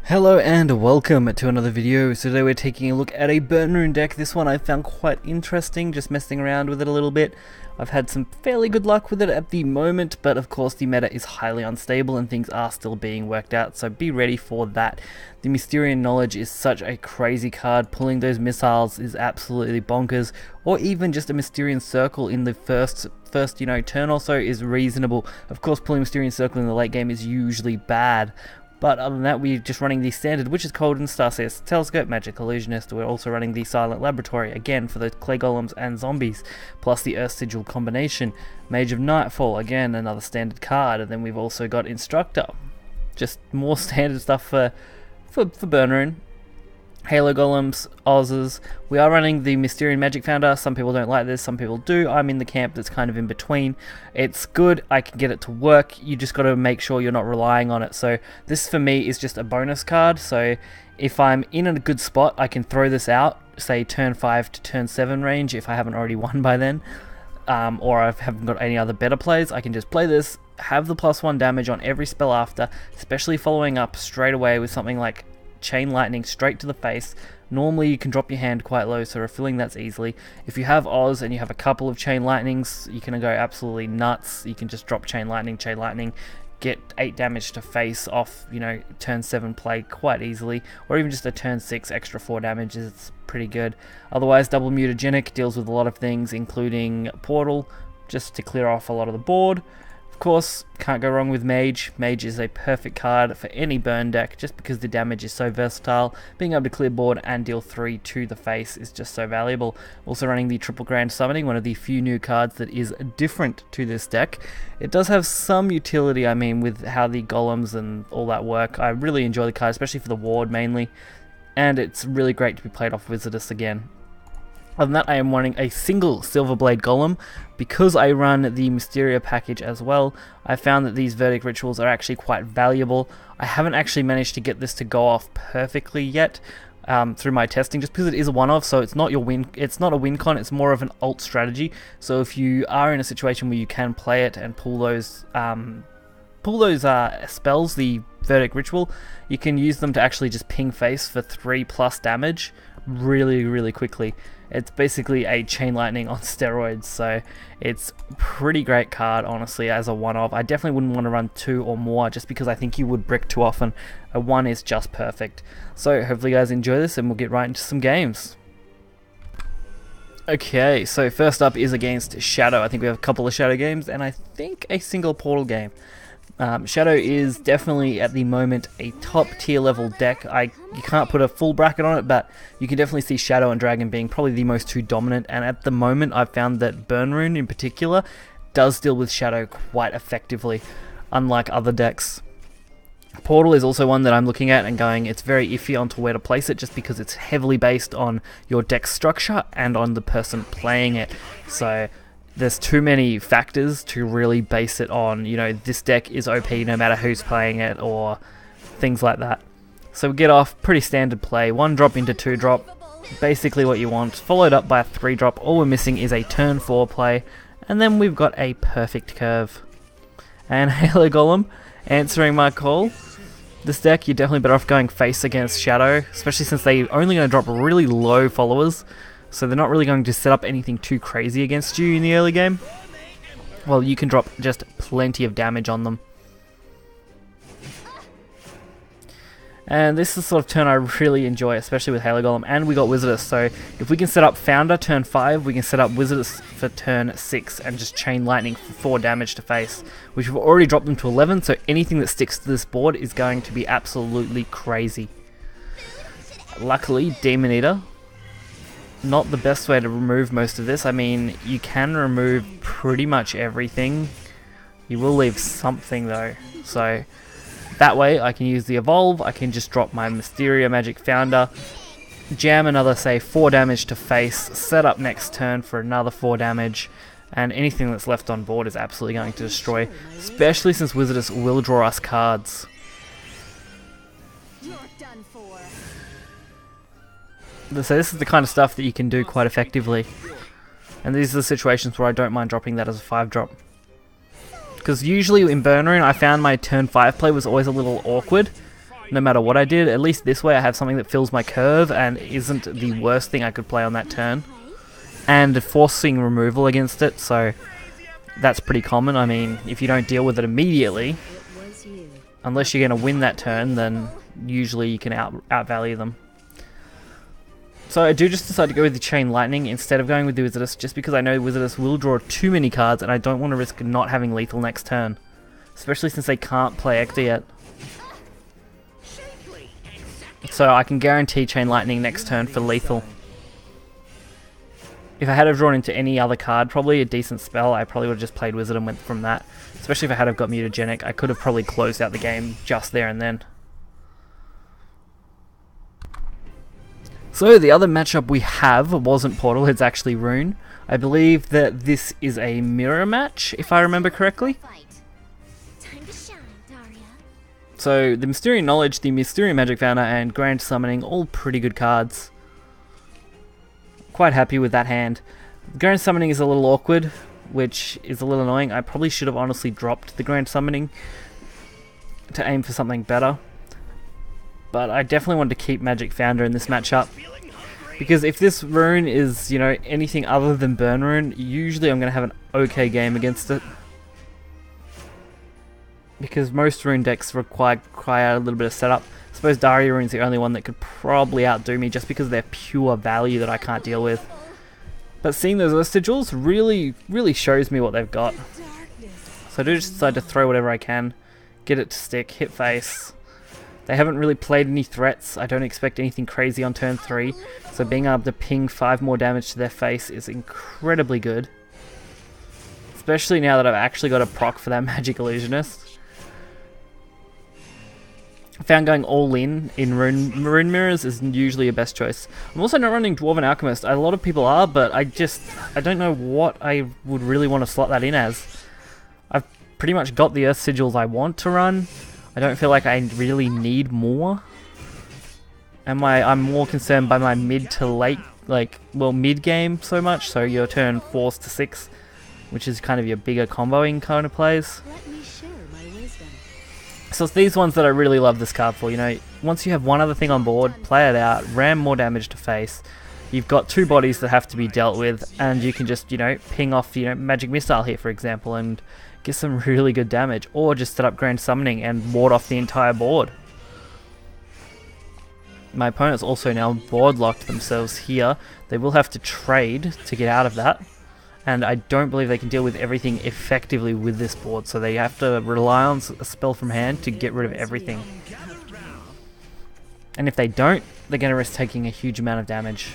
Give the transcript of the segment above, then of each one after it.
Hello and welcome to another video. So today we're taking a look at a Burn Rune deck. This one I found quite interesting, just messing around with it a little bit. I've had some fairly good luck with it at the moment, but of course the meta is highly unstable and things are still being worked out, so be ready for that. The Mysterian Knowledge is such a crazy card. Pulling those missiles is absolutely bonkers, or even just a Mysterian Circle in the first turn or so is reasonable. Of course pulling Mysterian Circle in the late game is usually bad. But other than that, we're just running the standard, which is Cauldron, Starseer, Telescope, Magic, Illusionist. We're also running the Silent Laboratory, again, for the Clay Golems and Zombies, plus the Earth Sigil combination. Mage of Nightfall, again, another standard card. And then we've also got Instructor. Just more standard stuff for Burn Rune. Halo Golems, Oz's. We are running the Mysterian Magic Founder. Some people don't like this, some people do. I'm in the camp that's kind of in between. It's good, I can get it to work. You just got to make sure you're not relying on it. So this for me is just a bonus card. So if I'm in a good spot, I can throw this out, say turn 5 to turn 7 range if I haven't already won by then. Or I haven't got any other better plays. I can just play this, have the +1 damage on every spell after, especially following up straight away with something like Chain Lightning straight to the face. Normally you can drop your hand quite low, so refilling that's easily. If you have Oz and you have a couple of Chain Lightnings, you can go absolutely nuts. You can just drop Chain Lightning, get 8 damage to face off, turn 7 play quite easily, or even just a turn 6 extra 4 damage is pretty good. Otherwise, double mutagenic deals with a lot of things, including Portal, just to clear off a lot of the board. Of course, can't go wrong with Mage. Mage is a perfect card for any burn deck just because the damage is so versatile. Being able to clear board and deal 3 to the face is just so valuable. Also running the Triple Grand Summoning, one of the few new cards that is different to this deck. It does have some utility, with how the golems and all that work. I really enjoy the card, especially for the ward mainly. And it's really great to be played off Wizardess again. Other than that, I am running a single Silverblade Golem. Because I run the Mysteria package as well, I found that these Verdict Rituals are actually quite valuable. I haven't actually managed to get this to go off perfectly yet through my testing, just because it is a one-off, so it's not a win con, it's more of an alt strategy. So if you are in a situation where you can play it and pull those spells, the Verdict Ritual, you can use them to actually just ping face for 3+ damage really quickly. It's basically a Chain Lightning on steroids, so it's pretty great card, honestly, as a one-off. I definitely wouldn't want to run 2 or more, just because I think you would brick too often. A 1 is just perfect. So hopefully you guys enjoy this, and we'll get right into some games. Okay, so first up is against Shadow. I think we have a couple of Shadow games, and I think a single Portal game. Shadow is definitely at the moment a top tier level deck. You can't put a full bracket on it, but you can definitely see Shadow and Dragon being probably the most two dominant, and at the moment I've found that Burn Rune in particular does deal with Shadow quite effectively, unlike other decks. Portal is also one that I'm looking at and going, it's very iffy onto where to place it, just because it's heavily based on your deck structure and on the person playing it. So there's too many factors to really base it on, this deck is OP no matter who's playing it, or things like that. So we get off pretty standard play, 1 drop into 2 drop, basically what you want, followed up by a 3 drop. All we're missing is a turn 4 play, and then we've got a perfect curve. And Halo Golem answering my call. This deck, you're definitely better off going face against Shadow, especially since they're only going to drop really low followers. So they're not really going to set up anything too crazy against you in the early game. Well, you can drop just plenty of damage on them. And this is the sort of turn I really enjoy, especially with Halo Golem. And we got Wizardess, so if we can set up Founder turn 5, we can set up Wizardess for turn 6 and just Chain Lightning for 4 damage to face, which we've already dropped them to 11, so anything that sticks to this board is going to be absolutely crazy. Luckily, Demon Eater, not the best way to remove most of this. You can remove pretty much everything. You will leave something though. So that way I can use the Evolve, I can just drop my Mysteria Magic Founder, jam another, say, 4 damage to face, set up next turn for another 4 damage, and anything that's left on board is absolutely going to destroy, especially since Wizardess will draw us cards. So this is the kind of stuff that you can do quite effectively. And these are the situations where I don't mind dropping that as a 5 drop. Because usually in Burn Rune I found my turn 5 play was always a little awkward. no matter what I did. At least this way I have something that fills my curve and isn't the worst thing I could play on that turn. And forcing removal against it, so that's pretty common. I mean, if you don't deal with it immediately, unless you're going to win that turn, then usually you can outvalue them. So I do just decide to go with the Chain Lightning instead of going with the Wizardess, just because I know Wizardess will draw too many cards and I don't want to risk not having lethal next turn. Especially since they can't play Ector yet. So I can guarantee Chain Lightning next turn for lethal. If I had have drawn into any other card, probably a decent spell, I probably would have just played Wizard and went from that. Especially if I had have got Mutagenic, I could have probably closed out the game just there and then. So the other matchup we have wasn't Portal, it's actually Rune. I believe that this is a mirror match, if I remember correctly. So the Mysterious Knowledge, the Mysterious Magic Founder, and Grand Summoning, all pretty good cards. Quite happy with that hand. Grand Summoning is a little awkward, which is a little annoying. I probably should have honestly dropped the Grand Summoning to aim for something better. But I definitely wanted to keep Magic Founder in this matchup. Because if this rune is, you know, anything other than Burn Rune, usually I'm going to have an okay game against it. Because most rune decks require a little bit of setup. I suppose Daria Rune's the only one that could probably outdo me just because of their pure value that I can't deal with. But seeing those other sigils really shows me what they've got. So I do just decide to throw whatever I can. Get it to stick, hit face. They haven't really played any threats. I don't expect anything crazy on turn 3. So being able to ping 5 more damage to their face is incredibly good. Especially now that I've actually got a proc for that Magic Illusionist. I found going all in Rune Mirrors is usually a best choice. I'm also not running Dwarf Alchemist. A lot of people are, but I don't know what I would really want to slot that in as. I've pretty much got the Earth Sigils I want to run. I don't feel like I really need more. And I'm more concerned by my mid to late, mid game so much. So your turn 4s to 6, which is kind of your bigger comboing kind of plays. So it's these ones that I really love this card for. You know, once you have one other thing on board, play it out, ram more damage to face. You've got 2 bodies that have to be dealt with, and you can just, you know, ping off, you know, Magic Missile here, for example, and get some really good damage, or just set up Grand Summoning and ward off the entire board. My opponent's also now board locked themselves here. They will have to trade to get out of that, and I don't believe they can deal with everything effectively with this board, so they have to rely on a spell from hand to get rid of everything. And if they don't, they're going to risk taking a huge amount of damage.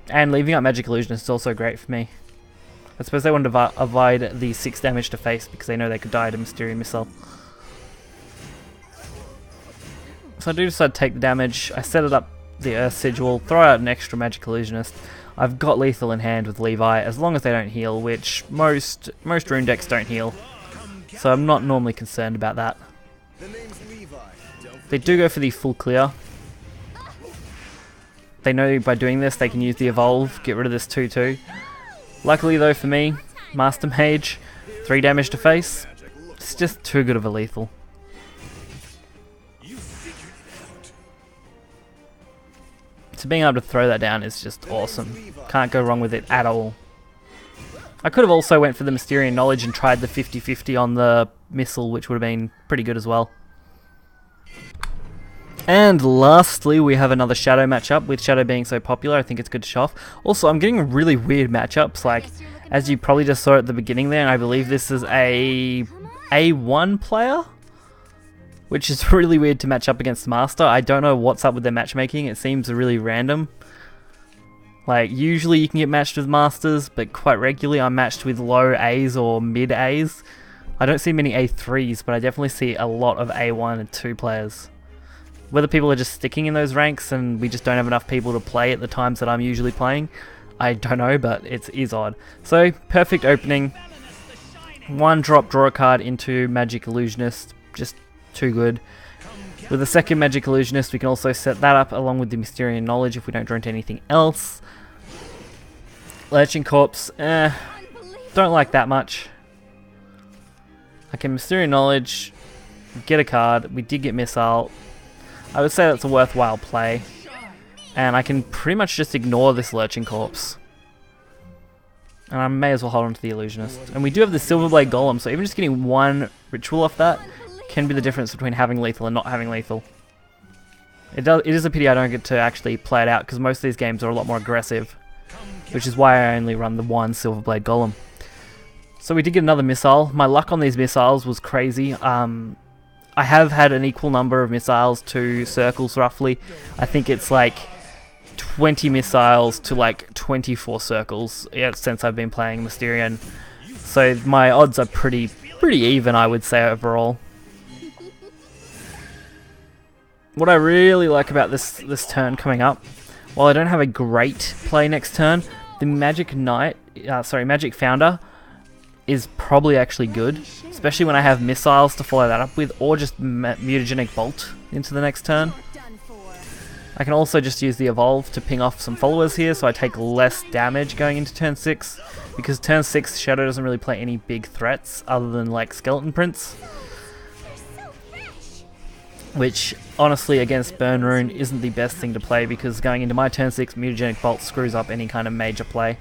And leaving up Magic Illusionist is also great for me. I suppose they want to avoid the 6 damage to face because they know they could die to Mysterious Missile. So I do decide to take the damage. I set it up the Earth Sigil, throw out an extra Magic Illusionist. I've got lethal in hand with Levi as long as they don't heal, which most rune decks don't heal. So I'm not normally concerned about that. They do go for the full clear. They know by doing this they can use the evolve, get rid of this 2/2. Luckily though for me, Master Mage, 3 damage to face, it's just too good of a lethal. So being able to throw that down is just awesome. Can't go wrong with it at all. I could have also went for the Mysterious Knowledge and tried the 50-50 on the missile, which would have been pretty good as well. And lastly, we have another Shadow matchup. With Shadow being so popular, I think it's good to show off. Also, I'm getting really weird matchups, like, as you probably just saw at the beginning there, and I believe this is a A1 player, which is really weird to match up against Master. I don't know what's up with their matchmaking, it seems really random. Like, usually you can get matched with Masters, but quite regularly I'm matched with low A's or mid A's. I don't see many A3s, but I definitely see a lot of A1 and 2 players. Whether people are just sticking in those ranks and we just don't have enough people to play at the times that I'm usually playing, I don't know, but it is odd. So, perfect opening. 1 drop, draw a card into Magic Illusionist, just too good. With the second Magic Illusionist, we can also set that up along with the Mysterious Knowledge if we don't draw into anything else. Lurching Corpse, don't like that much. Okay, Mysterious Knowledge, get a card. We did get Missile. I would say that's a worthwhile play. And I can pretty much just ignore this Lurching Corpse. And I may as well hold on to the illusionist. And we do have the Silverblade Golem, so even just getting one ritual off that can be the difference between having lethal and not having lethal. It is a pity I don't get to actually play it out, because most of these games are a lot more aggressive, which is why I only run the one Silverblade Golem. So we did get another missile. My luck on these missiles was crazy. I have had an equal number of missiles to circles roughly. I think it's like 20 missiles to like 24 circles since I've been playing Mysterion. So my odds are pretty even, I would say, overall. What I really like about this turn coming up, while I don't have a great play next turn, the Magic Founder is probably actually good, especially when I have missiles to follow that up with, or just Mutagenic Bolt into the next turn. I can also just use the Evolve to ping off some followers here, so I take less damage going into turn 6, because turn 6 Shadow doesn't really play any big threats other than like Skeleton Prince, which honestly against Burn Rune isn't the best thing to play, because going into my turn 6 Mutagenic Bolt screws up any kind of major play.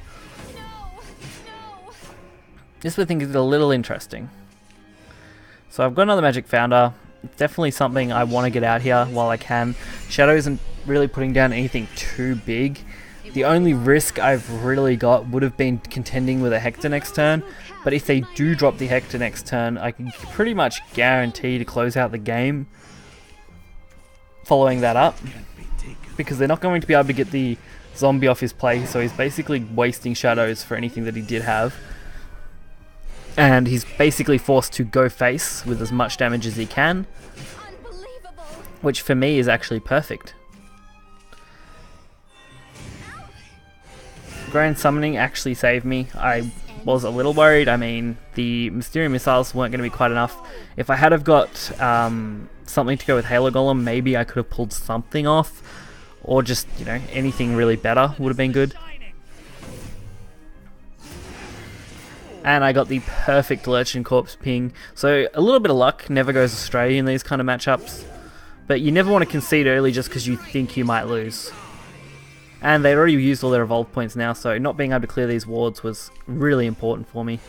This I think is a little interesting. So I've got another Magic Founder. It's definitely something I want to get out here while I can. Shadow isn't really putting down anything too big. The only risk I've really got would have been contending with a Hector next turn, but if they do drop the Hector next turn, I can pretty much guarantee to close out the game following that up, because they're not going to be able to get the zombie off his play, so he's basically wasting shadows for anything that he did have. And he's basically forced to go face with as much damage as he can, which for me is actually perfect. Grand Summoning actually saved me. I was a little worried. I mean, the Mysterium Missiles weren't going to be quite enough. If I had have got something to go with Halo Golem, maybe I could have pulled something off, or just, you know, anything really better would have been good. And I got the perfect Lurching Corpse ping. So a little bit of luck never goes astray in these kind of matchups. But you never want to concede early just because you think you might lose. And they'd already used all their evolve points now, so not being able to clear these wards was really important for me.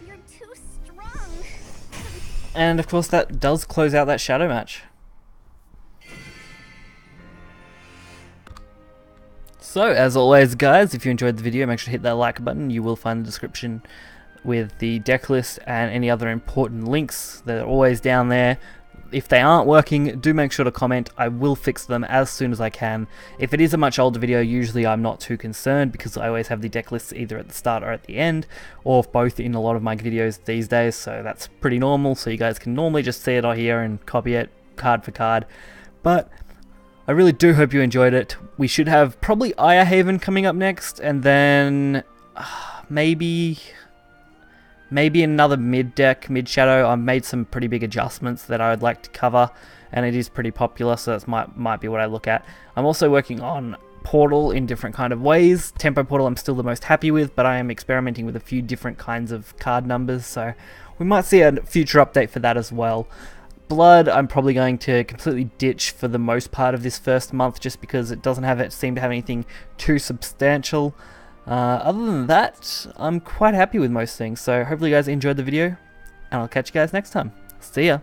You're too strong. And of course that does close out that Shadow match. So, as always guys, if you enjoyed the video, make sure to hit that like button. You will find the description with the deck list and any other important links. They're always down there. If they aren't working, do make sure to comment. I will fix them as soon as I can. If it is a much older video, usually I'm not too concerned, because I always have the deck lists either at the start or at the end, or both in a lot of my videos these days, so that's pretty normal. So you guys can normally just see it on here and copy it card for card. But I really do hope you enjoyed it. We should have probably Ire Haven coming up next, and then maybe another mid-deck, mid-shadow. I've made some pretty big adjustments that I would like to cover, and it is pretty popular, so that might be what I look at. I'm also working on Portal in different kind of ways. Tempo Portal I'm still the most happy with, but I am experimenting with a few different kinds of card numbers, so we might see a future update for that as well. Blood, I'm probably going to completely ditch for the most part of this first month, just because it doesn't seem to have anything too substantial. Other than that, I'm quite happy with most things, so hopefully you guys enjoyed the video, and I'll catch you guys next time. See ya!